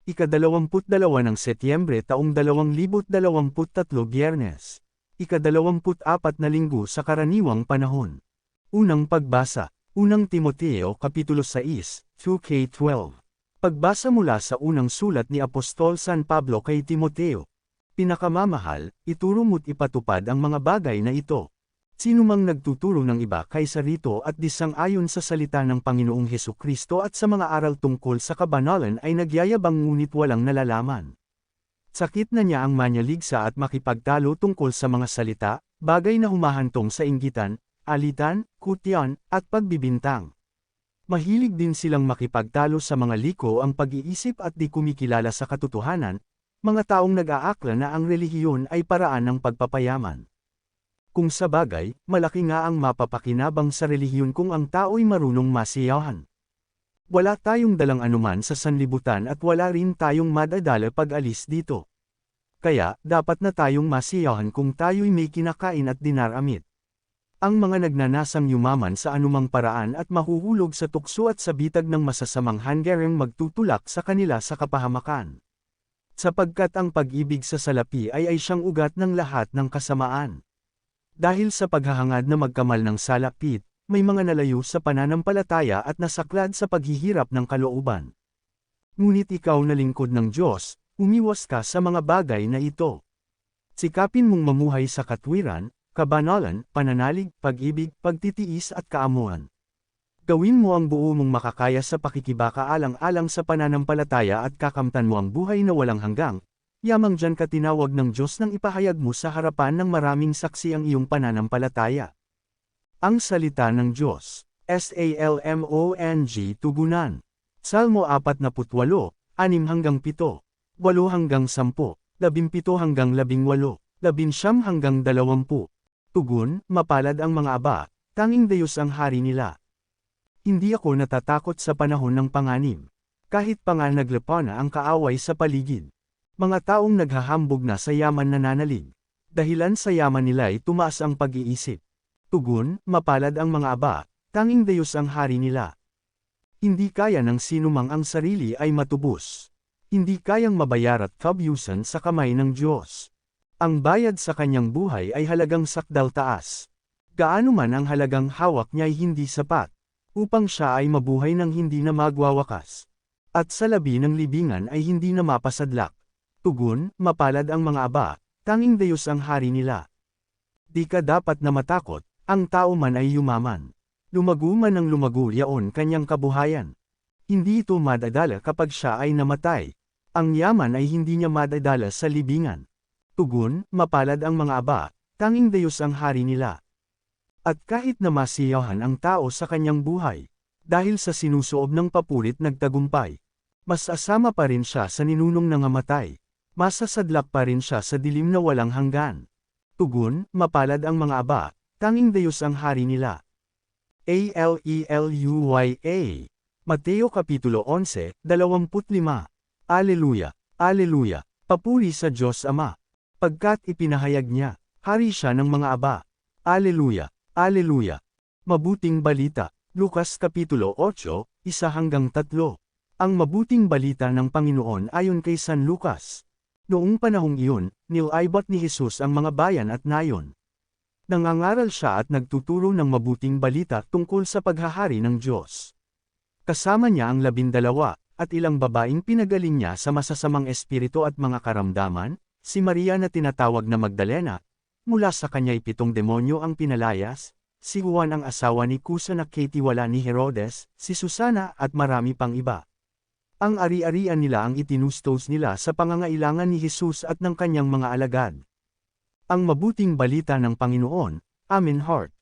Ika-22 ng Setyembre taong 2023 Biyernes. Ika-24 na linggo sa karaniwang panahon. Unang pagbasa. Unang Timoteo Kapitulo 6, 2-12. Pagbasa mula sa unang sulat ni Apostol San Pablo kay Timoteo. Pinakamamahal, ituro mo't ipatupad ang mga bagay na ito. Sino mang nagtuturo ng iba kaysa rito at di sang-ayon sa salita ng Panginoong Hesukristo at sa mga aral tungkol sa kabanalan ay nagyayabang ngunit walang nalalaman. Sakit na niya ang manyaligsa at makipagtalo tungkol sa mga salita, bagay na humahantong sa inggitan, alitan, kutyan, at pagbibintang. Mahilig din silang makipagtalo sa mga liko ang pag-iisip at di kumikilala sa katotohanan, mga taong nag-aakla na ang relihiyon ay paraan ng pagpapayaman. Kung sa bagay, malaki nga ang mapapakinabang sa relihiyon kung ang tao'y marunong masiyahan. Wala tayong dalang anuman sa sanlibutan at wala rin tayong madadala pag-alis dito. Kaya, dapat na tayong masiyahan kung tayo'y may kinakain at dinaramit. Ang mga nagnanasang yumaman sa anumang paraan at mahuhulog sa tukso at sa bitag ng masasamang hanggarang magtutulak sa kanila sa kapahamakan. Sapagkat ang pag-ibig sa salapi ay siyang ugat ng lahat ng kasamaan. Dahil sa paghahangad na magkamal ng salapit, may mga nalayo sa pananampalataya at nasaklad sa paghihirap ng kalooban. Ngunit ikaw na lingkod ng Diyos, umiwas ka sa mga bagay na ito. Sikapin mong mamuhay sa katwiran, kabanalan, pananalig, pag-ibig, pagtitiis at kaamuan. Gawin mo ang buo mong makakaya sa pakikibaka alang-alang sa pananampalataya at kakamtan mo ang buhay na walang hanggang. Yamang dyan ka tinawag ng Diyos nang ipahayag mo sa harapan ng maraming saksi ang iyong pananampalataya. Ang salita ng Diyos. Salmong tugunan. Salmo 48, 6-7, 8-10, 17-18, 19-20. Tugon, mapalad ang mga aba, tanging Diyos ang hari nila. Hindi ako natatakot sa panahon ng panganib. Kahit pa nga naglepa na ang kaaway sa paligid. Mga taong naghahambog na sa yaman nananalig. Dahilan sa yaman nila ay tumaas ang pag-iisip. Tugon, mapalad ang mga aba, tanging Diyos ang hari nila. Hindi kaya ng sinumang ang sarili ay matubos. Hindi kayang mabayar at kabyusan sa kamay ng Diyos. Ang bayad sa kanyang buhay ay halagang sakdal taas. Gaano man ang halagang hawak niya ay hindi sapat, upang siya ay mabuhay ng hindi na magwawakas. At sa labi ng libingan ay hindi na mapasadlak. Tugon, mapalad ang mga aba, tanging Diyos ang hari nila. Di ka dapat na matakot, ang tao man ay yumaman. Lumago man ang lumago yaon kanyang kabuhayan. Hindi ito madadala kapag siya ay namatay. Ang yaman ay hindi niya madadala sa libingan. Tugon, mapalad ang mga aba, tanging Diyos ang hari nila. At kahit na masiyahan ang tao sa kanyang buhay, dahil sa sinusuob ng papurit nagtagumpay, mas asama pa rin siya sa ninunong nangamatay. Masasadlak pa rin siya sa dilim na walang hanggan. Tugon, mapalad ang mga aba, tanging Diyos ang hari nila. Alleluya. Mateo Kapitulo 11, 25. Aleluya, Aleluya, papuri sa Diyos Ama. Pagkat ipinahayag niya, hari siya ng mga aba. Aleluya, Aleluya. Mabuting balita. Lukas Kapitulo 8, 1-3. Ang mabuting balita ng Panginoon ayon kay San Lucas. Noong panahong iyon, nilaibat ni Jesus ang mga bayan at nayon. Nangangaral siya at nagtuturo ng mabuting balita tungkol sa paghahari ng Diyos. Kasama niya ang 12, at ilang babaeng pinagaling niya sa masasamang espiritu at mga karamdaman, si Maria na tinatawag na Magdalena, mula sa kanya'y 7 demonyo ang pinalayas, si Juan ang asawa ni Kusa na katiwala ni Herodes, si Susana at marami pang iba. Ang ari-arian nila ang itinustos nila sa pangangailangan ni Jesus at ng kanyang mga alagad. Ang mabuting balita ng Panginoon, Amen Heart.